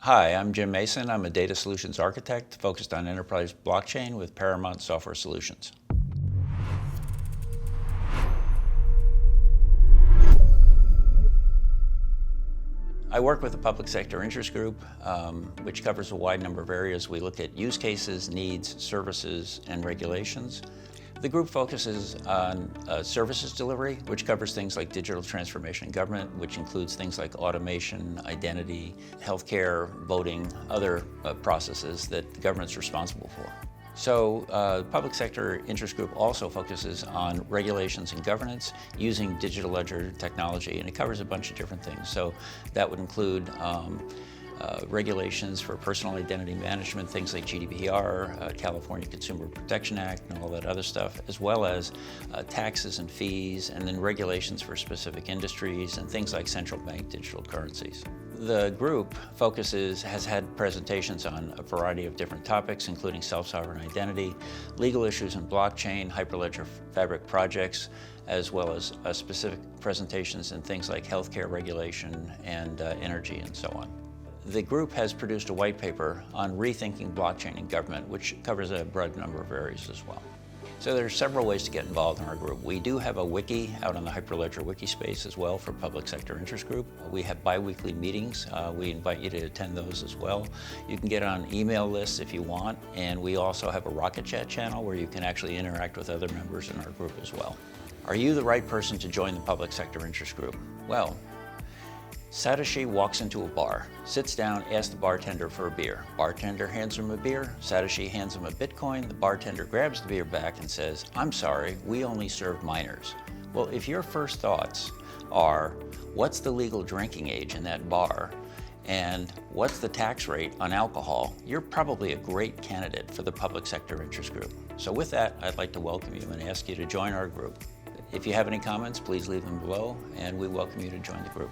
Hi, I'm Jim Mason. I'm a data solutions architect focused on enterprise blockchain with Paramount Software Solutions. I work with the Public Sector Interest Group, which covers a wide number of areas. We look at use cases, needs, services, and regulations. The group focuses on services delivery, which covers things like digital transformation in government, which includes things like automation, identity, healthcare, voting, other processes that the government's responsible for. So the Public Sector Interest Group also focuses on regulations and governance using digital ledger technology, and it covers a bunch of different things. So that would include regulations for personal identity management, things like GDPR, California Consumer Protection Act, and all that other stuff, as well as taxes and fees, and then regulations for specific industries and things like central bank digital currencies. The group has had presentations on a variety of different topics, including self-sovereign identity, legal issues in blockchain, Hyperledger Fabric projects, as well as specific presentations in things like healthcare regulation and energy and so on. The group has produced a white paper on rethinking blockchain in government, which covers a broad number of areas as well. So there are several ways to get involved in our group. We do have a wiki out on the Hyperledger wiki space as well for Public Sector Interest Group. We have bi-weekly meetings. We invite you to attend those as well. You can get on email lists if you want, and we also have a Rocket Chat channel where you can actually interact with other members in our group as well. Are you the right person to join the Public Sector Interest Group? Well, Satoshi walks into a bar, sits down, asks the bartender for a beer. Bartender hands him a beer. Satoshi hands him a Bitcoin. The bartender grabs the beer back and says, "I'm sorry, we only serve minors." Well, if your first thoughts are, what's the legal drinking age in that bar? And what's the tax rate on alcohol? You're probably a great candidate for the Public Sector Interest Group. So with that, I'd like to welcome you and ask you to join our group. If you have any comments, please leave them below, and we welcome you to join the group.